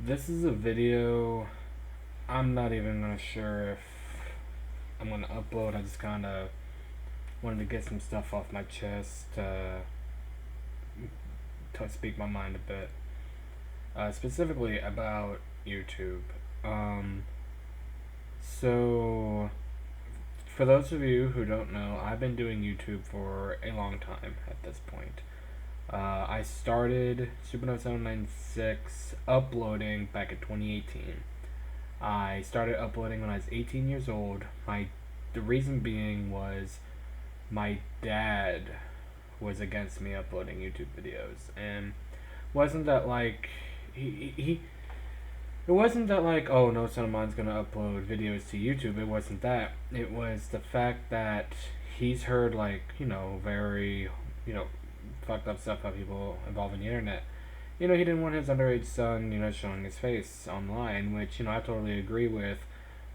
This is a video I'm not even gonna sure if I'm gonna upload. I just kind of wanted to get some stuff off my chest to speak my mind a bit, specifically about YouTube. Um, so, for those of you who don't know, I've been doing YouTube for a long time at this point. I started Supernova 796 uploading back in 2018. I started uploading when I was 18 years old. The reason being was my dad was against me uploading YouTube videos, and wasn't that like he it wasn't that like, oh, no son of mine's gonna upload videos to YouTube. It wasn't that. It was the fact that he's heard like very fucked up stuff about people involved in the internet. He didn't want his underage son, showing his face online, which, I totally agree with.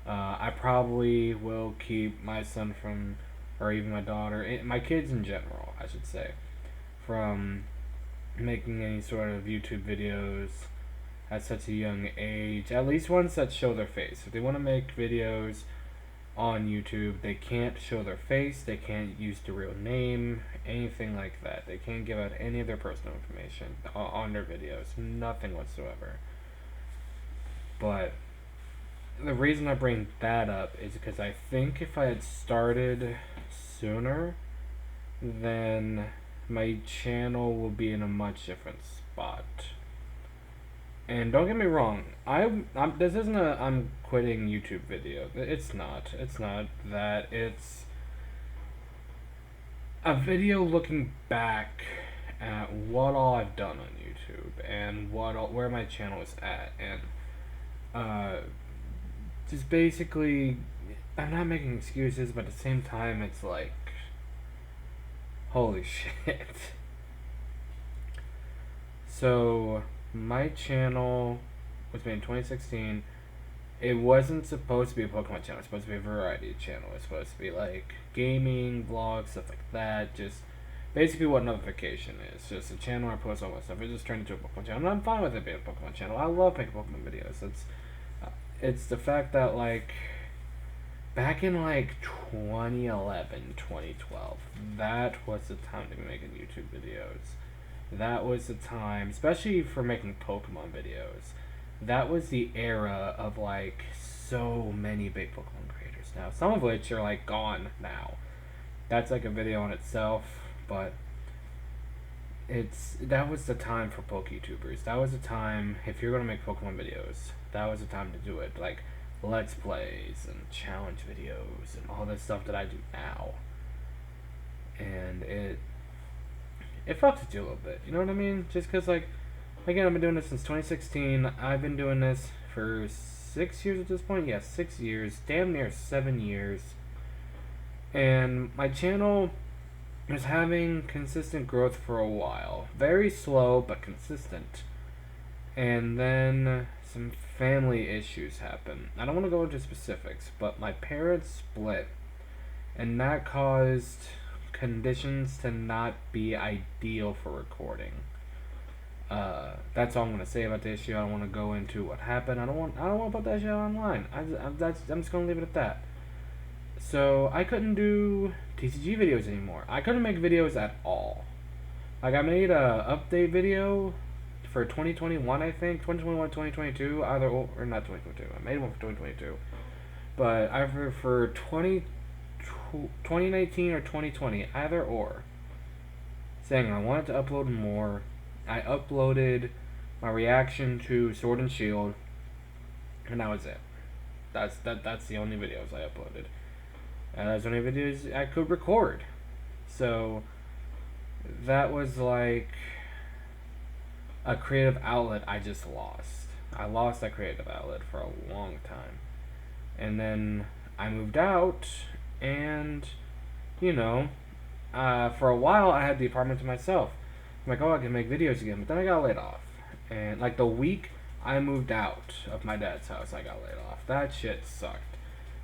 I probably will keep my son from, or even my daughter, my kids in general, I should say, from making any sort of YouTube videos at such a young age. At least ones that show their face. If they want to make videos on YouTube, they can't show their face, they can't use the real name, anything like that. They can't give out any of their personal information on their videos, nothing whatsoever. But the reason I bring that up is because I think if I had started sooner, then my channel will be in a much different spot. And don't get me wrong, this isn't a I'm quitting YouTube video. It's not. It's not that. It's a video looking back at what all I've done on YouTube and where my channel is at, and just basically, I'm not making excuses, but at the same time, it's like, holy shit. So my channel was made in 2016. It wasn't supposed to be a Pokemon channel. It's supposed to be a variety channel. It's supposed to be like gaming, vlogs, stuff like that. Just basically what Notification is. Just a channel I post all my stuff. It just turned into a Pokemon channel. And I'm fine with it being a Pokemon channel. I love making Pokemon videos. It's the fact that like back in like 2011, 2012, that was the time to be making YouTube videos. That was the time, especially for making Pokemon videos. That was the era of like so many big Pokemon creators now. Some of which are like gone now. That's like a video in itself, but that was the time for PokeTubers. That was the time, if you're gonna make Pokemon videos, that was the time to do it. Like Let's Plays and challenge videos and all this stuff that I do now. And it fucks with you a little bit. You know what I mean? Just because, like, again, I've been doing this since 2016. I've been doing this for 6 years at this point. Yeah, 6 years. Damn near 7 years. And my channel is having consistent growth for a while. Very slow, but consistent. And then some family issues happen. I don't want to go into specifics, but my parents split. And that caused conditions to not be ideal for recording. That's all I'm gonna say about the issue. I don't want to go into what happened. I don't want to put that shit online. I'm just gonna leave it at that. So I couldn't do TCG videos anymore. I couldn't make videos at all. Like I made a update video for 2021, I think 2021, 2022, either or not 2022. I made one for 2022, but either for 2019 or 2020, either or, saying I wanted to upload more. I uploaded my reaction to Sword and Shield, and that was it. That's the only videos I uploaded. And that's the only videos I could record. So that was like a creative outlet I just lost. I lost that creative outlet for a long time. And then I moved out, and for a while I had the apartment to myself. I'm like, oh, I can make videos again, but then I got laid off. And like the week I moved out of my dad's house, I got laid off. That shit sucked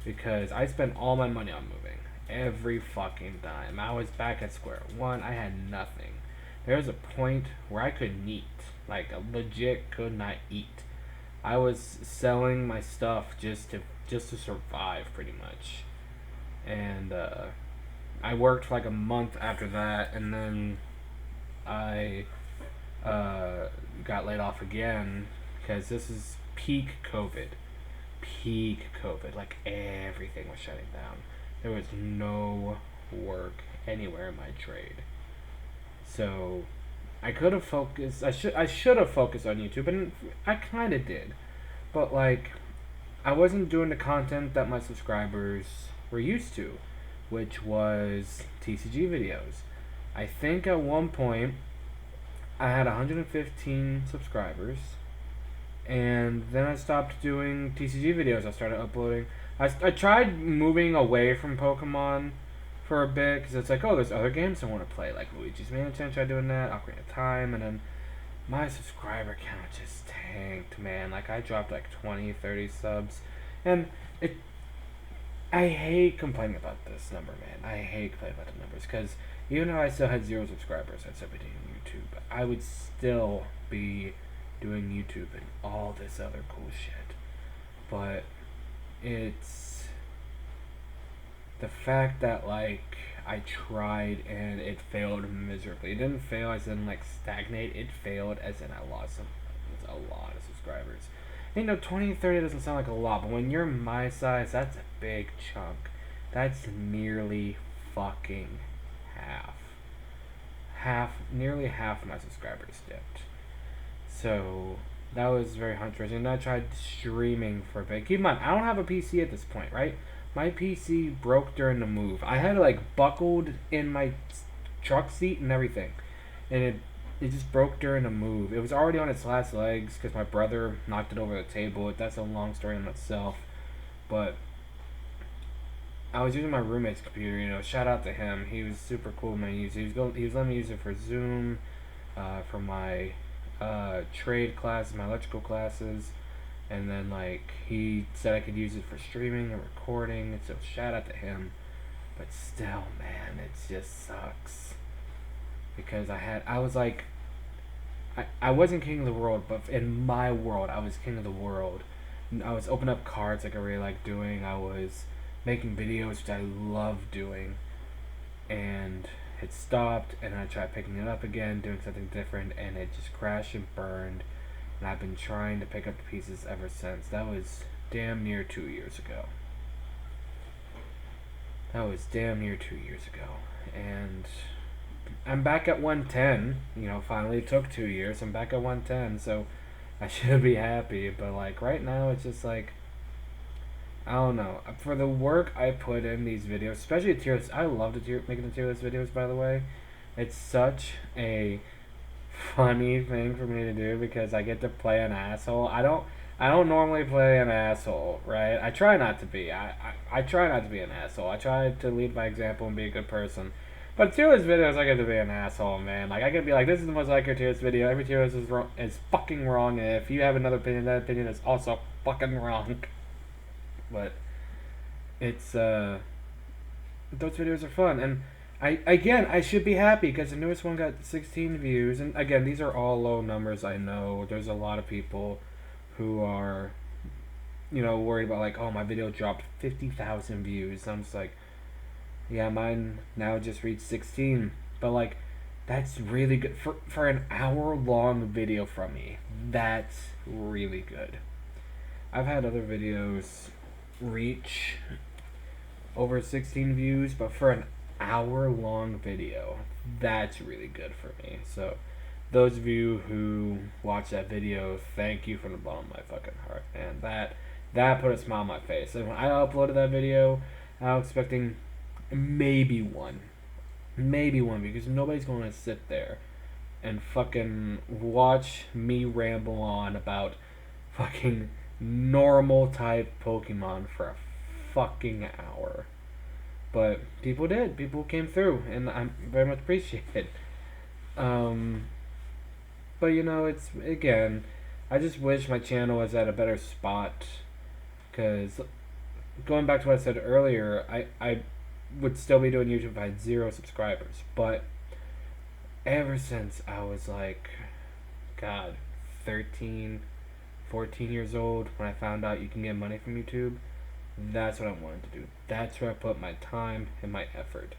because I spent all my money on moving. Every fucking dime. I was back at square one. I had nothing. There was a point where I couldn't eat. Like, legit could not eat. I was selling my stuff just to survive, pretty much. And I worked for like a month after that, and then I got laid off again because this is peak COVID. Peak COVID. Like everything was shutting down. There was no work anywhere in my trade. So I could have focused. I should have focused on YouTube, and I kind of did. But like I wasn't doing the content that my subscribers were used to, which was TCG videos. I think at one point I had 115 subscribers, and then I stopped doing TCG videos. I started uploading. I tried moving away from Pokemon for a bit because it's like, oh, there's other games I want to play, like Luigi's Mansion. I tried doing that, Ocarina of Time, and then my subscriber count just tanked, man. Like I dropped like 20, 30 subs, and it. I hate complaining about this number, man. I hate complaining about the numbers because even though I still had 0 subscribers, I'd still be doing YouTube. I would still be doing YouTube and all this other cool shit. But it's the fact that like I tried and it failed miserably. It didn't fail as in like stagnate. It failed as in I lost a lot of subscribers. You know, 20, 30 doesn't sound like a lot, but when you're my size, that's a big chunk. That's nearly fucking half. Nearly half of my subscribers dipped. So that was very hunterish. And I tried streaming for a bit. Keep in mind, I don't have a PC at this point, right? My PC broke during the move. I had it like buckled in my truck seat and everything, and it just broke during the move. It was already on its last legs because my brother knocked it over the table. That's a long story in itself, but I was using my roommate's computer. You know, shout out to him. He was super cool, man. He was letting me use it for Zoom, for my trade classes, my electrical classes. And then like he said I could use it for streaming and recording, and so shout out to him. But still, man, it just sucks. Because I was like I wasn't king of the world, but in my world I was king of the world. I was opening up cards like I really like doing. I was making videos which I love doing. And it stopped, and I tried picking it up again, doing something different, and it just crashed and burned. And I've been trying to pick up the pieces ever since. That was damn near 2 years ago. And I'm back at 110. You know, finally it took 2 years. I'm back at 110, so I should be happy. But, like, right now it's just like, I don't know. For the work I put in these videos, especially the tier list, I love making the tier list videos, by the way. It's such a funny thing for me to do because I get to play an asshole. I don't normally play an asshole, right? I try not to be. I try not to be an asshole. I try to lead by example and be a good person. But tier list videos, I get to be an asshole, man. Like I get to be like, this is the most accurate tier list video. Every tier list is fucking wrong. And if you have another opinion, that opinion is also fucking wrong. But it's those videos are fun, and I should be happy because the newest one got 16 views, and again, these are all low numbers. I know there's a lot of people who are, you know, worried about like, oh, my video dropped 50,000 views. I'm just like, yeah, mine now just reached 16, but like, that's really good for an hour-long video from me. That's really good. I've had other videos reach over 16 views, but for an hour-long video, that's really good for me. So those of you who watch that video, thank you from the bottom of my fucking heart, and that put a smile on my face. And when I uploaded that video, I was expecting maybe one because nobody's going to sit there and fucking watch me ramble on about fucking normal type Pokemon for a fucking hour. But people did. People came through, and I very much appreciate it. But you know, it's again, I just wish my channel was at a better spot. Because going back to what I said earlier, I would still be doing YouTube if I had 0 subscribers. But ever since I was like, God, 13, 14 years old, when I found out you can get money from YouTube, that's what I wanted to do. That's where I put my time and my effort,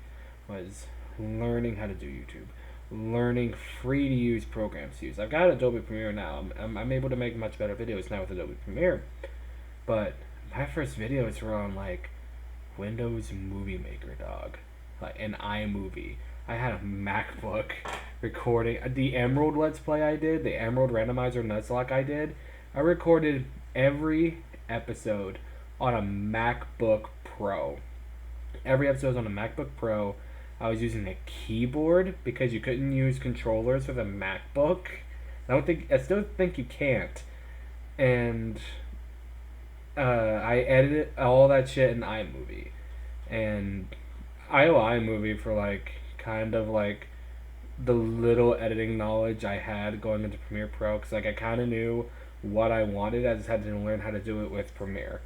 was learning how to do YouTube, learning free to use programs to use. I've got Adobe Premiere now. I'm able to make much better videos now with Adobe Premiere, but my first videos were on like Windows Movie Maker, dog, like an iMovie. I had a MacBook recording the Emerald Let's Play I did, the Emerald Randomizer Nuzlocke I did. I recorded every episode on a MacBook Pro. Every episode was on a MacBook Pro. I was using a keyboard because you couldn't use controllers with a MacBook. I still think you can't. And I edited all that shit in iMovie. And I owe iMovie for like kind of like the little editing knowledge I had going into Premiere Pro, because like I kind of knew what I wanted. I just had to learn how to do it with Premiere.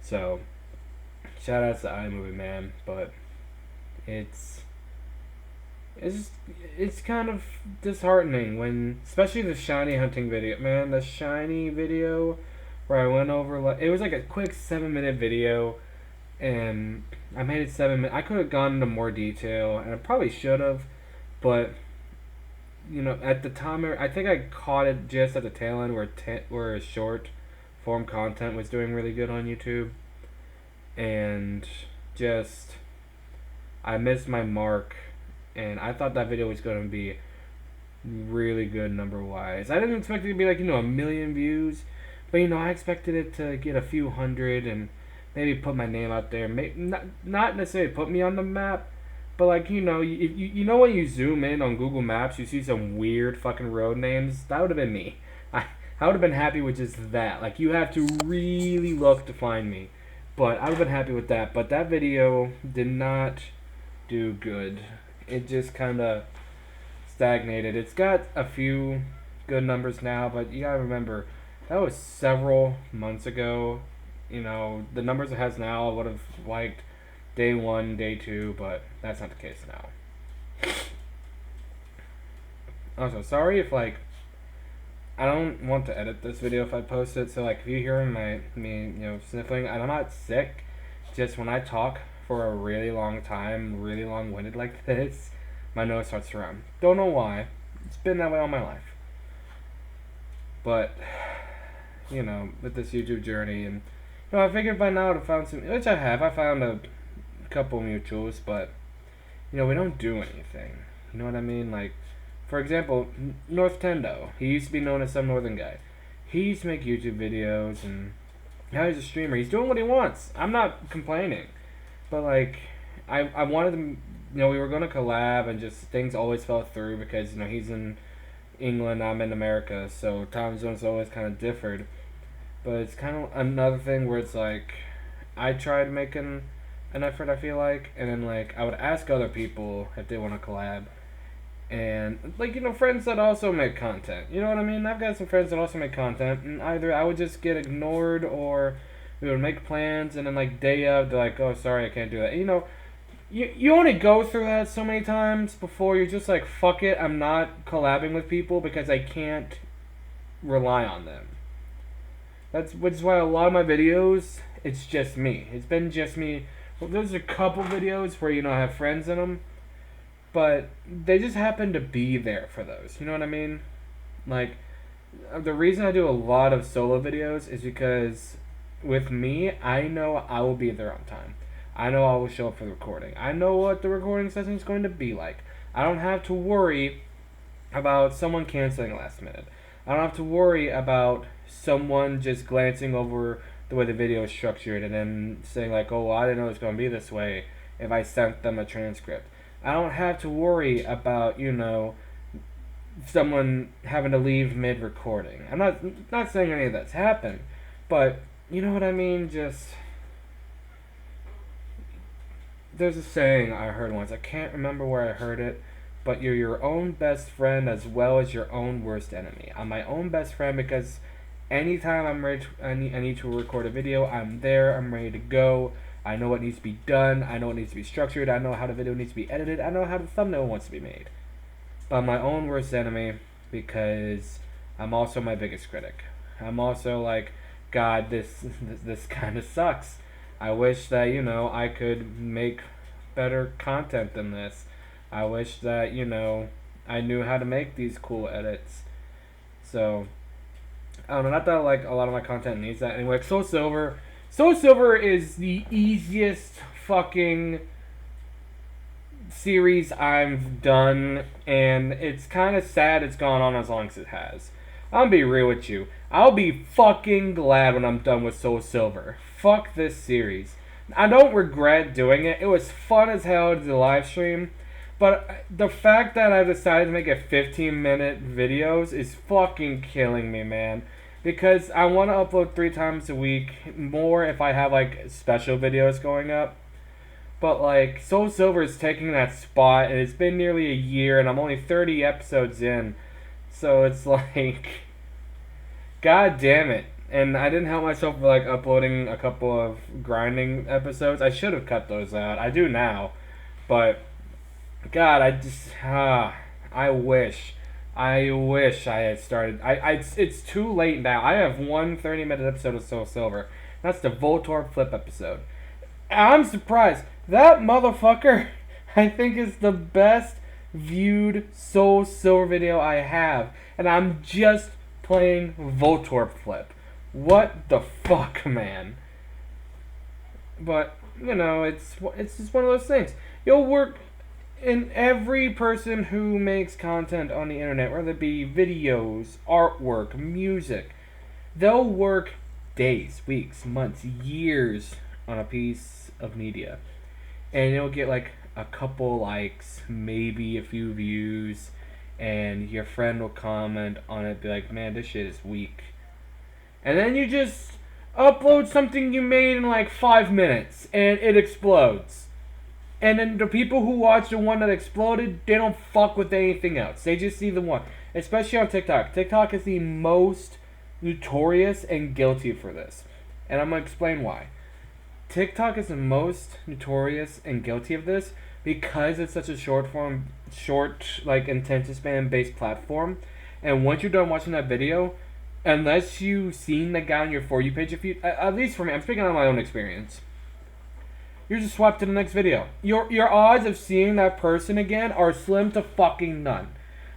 So shout out to iMovie, man. But it's kind of disheartening when, especially the shiny hunting video, man. The shiny video where I went over, like, it was like a quick 7-minute video, and I made it 7 minutes. I could have gone into more detail, and I probably should have, but you know, at the time, I think I caught it just at the tail end where short form content was doing really good on YouTube, and just I missed my mark, and I thought that video was going to be really good number wise. I didn't expect it to be like, you know, 1 million views, but you know, I expected it to get a few hundred and maybe put my name out there. Not necessarily put me on the map, but like, you know, you know when you zoom in on Google Maps, you see some weird fucking road names. That would have been me. I would have been happy with just that. Like, you have to really look to find me, but I would have been happy with that. But that video did not do good. It just kind of stagnated. It's got a few good numbers now, but you gotta remember, that was several months ago. You know, the numbers it has now I would have liked day 1, day 2, but that's not the case now. Also, sorry if, like, I don't want to edit this video if I post it, so, like, if you hear me, you know, sniffling, I'm not sick, just when I talk for a really long time, really long-winded like this, my nose starts to run. Don't know why. It's been that way all my life. But, you know, with this YouTube journey, and, you know, I figured by now I would have found some, which I have. I found a couple mutuals, but, you know, we don't do anything. You know what I mean? Like, for example, North Tendo. He used to be known as some northern guy. He used to make YouTube videos, and now he's a streamer. He's doing what he wants. I'm not complaining. But, like, I wanted to, you know, we were going to collab, and just things always fell through because, you know, he's in England, I'm in America, so time zones always kind of differed. But it's kind of another thing where it's like, I tried making an effort, I feel like, and then, like, I would ask other people if they want to collab, and, like, you know, friends that also make content, you know what I mean? I've got some friends that also make content, and either I would just get ignored, or we would make plans, and then, like, day of, they're like, oh, sorry, I can't do that. You know, you only go through that so many times before you're just like, fuck it, I'm not collabing with people because I can't rely on them. Which is why a lot of my videos, it's just me. It's been just me. Well, there's a couple videos where, you know, I have friends in them, but they just happen to be there for those. You know what I mean? Like, the reason I do a lot of solo videos is because with me, I know I will be there on time. I know I will show up for the recording. I know what the recording session is going to be like. I don't have to worry about someone canceling last minute. I don't have to worry about someone just glancing over the way the video is structured and then saying like, oh, well, I didn't know it was going to be this way if I sent them a transcript. I don't have to worry about, you know, someone having to leave mid-recording. I'm not saying any of that's happened, but you know what I mean? Just, there's a saying I heard once. I can't remember where I heard it, but you're your own best friend as well as your own worst enemy. I'm my own best friend because anytime I'm ready I need to record a video, I'm there, I'm ready to go. I know what needs to be done. I know what needs to be structured. I know how the video needs to be edited. I know how the thumbnail wants to be made. But I'm my own worst enemy because I'm also my biggest critic. I'm also like, God, this kind of sucks. I wish that, I could make better content than this. I wish that, I knew how to make these cool edits. So, I don't know, not that like a lot of my content needs that anyway. Soul Silver is the easiest fucking series I've done, and it's kind of sad it's gone on as long as it has. I'll be real with you. I'll be fucking glad when I'm done with Soul Silver. Fuck this series. I don't regret doing it. It was fun as hell to live stream. But the fact that I decided to make it 15-minute videos is fucking killing me, man. Because I want to upload 3 times a week. More if I have, like, special videos going up. But, like, Soul Silver is taking that spot, and it's been nearly a year, and I'm only 30 episodes in. So it's like, God damn it. And I didn't help myself with, like, uploading a couple of grinding episodes. I should have cut those out. I do now. But, God, I wish I had started. It's too late now. I have one 30-minute episode of Soul Silver. That's the Voltorb Flip episode. I'm surprised. That motherfucker, I think, is the best viewed Soul Silver video I have. And I'm just playing Voltorb Flip. What the fuck, man? But, it's just one of those things. You'll work in every person who makes content on the internet, whether it be videos, artwork, music. They'll work days, weeks, months, years on a piece of media. And you'll get like a couple likes, maybe a few views, and your friend will comment on it, be like, man, this shit is weak. And then you just upload something you made in like 5 minutes, and it explodes. And then the people who watch the one that exploded, they don't fuck with anything else. They just see the one. Especially on TikTok. TikTok is the most notorious and guilty for this. And I'm going to explain why. TikTok is the most notorious and guilty of this because it's such a short, like, attention span based platform. And once you're done watching that video, unless you've seen the guy on your For You page, at least for me, I'm speaking on my own experience, you're just swept to the next video. Your odds of seeing that person again are slim to fucking none.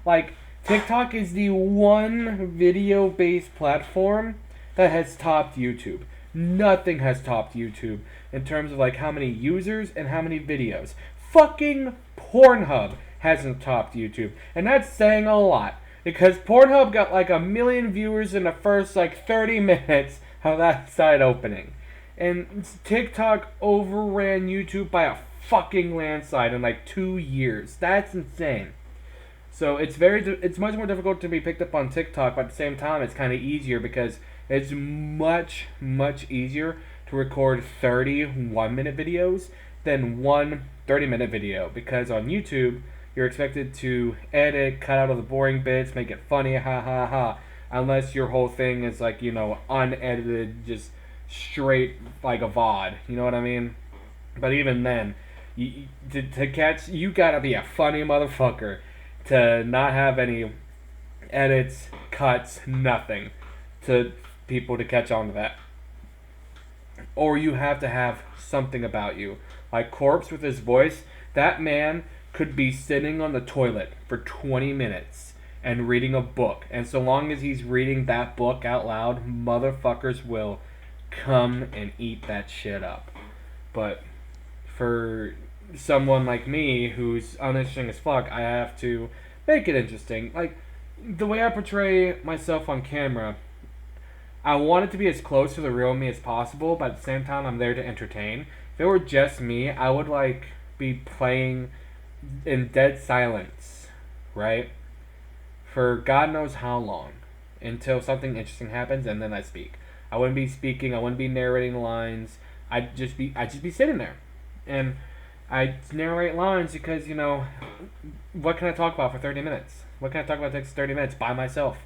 Like, TikTok is the one video-based platform that has topped YouTube. Nothing has topped YouTube in terms of, like, how many users and how many videos. Fucking Pornhub hasn't topped YouTube. And that's saying a lot. Because Pornhub got, like, 1 million viewers in the first, like, 30 minutes of that site opening. And TikTok overran YouTube by a fucking landslide in like 2 years. That's insane. So it's much more difficult to be picked up on TikTok, but at the same time it's kind of easier because it's much easier to record 30 1-minute videos than one 30-minute video. Because on YouTube you're expected to edit, cut out all the boring bits, make it funny, ha ha ha. Unless your whole thing is like, unedited, just straight like a VOD, you know what I mean? But even then, to catch, you gotta be a funny motherfucker to not have any edits, cuts, nothing to people to catch on to that. Or you have to have something about you. Like Corpse with his voice, that man could be sitting on the toilet for 20 minutes and reading a book. And so long as he's reading that book out loud, motherfuckers will come and eat that shit up. But for someone like me who's uninteresting as fuck, I have to make it interesting. Like, the way I portray myself on camera, I want it to be as close to the real me as possible, but at the same time I'm there to entertain. If it were just me, I would like be playing in dead silence, right? For God knows how long, until something interesting happens, and then I speak. I wouldn't be speaking. I wouldn't be narrating lines. I'd just be sitting there, and I narrate lines because what can I talk about for 30 minutes? What can I talk about next 30 minutes by myself?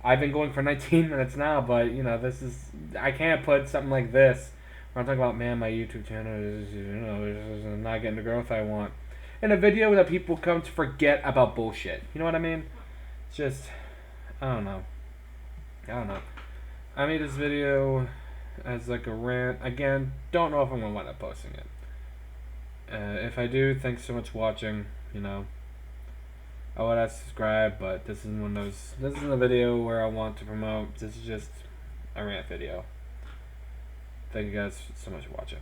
I've been going for 19 minutes now, but I can't put something like this where I'm talking about, man, my YouTube channel is not getting the growth I want, in a video that people come to forget about bullshit. You know what I mean? It's just, I don't know. I don't know. I made this video as like a rant. Again, don't know if I'm gonna wind up posting it. If I do, thanks so much for watching. You know, I would ask to subscribe, but this isn't one of those. This isn't a video where I want to promote. This is just a rant video. Thank you guys so much for watching.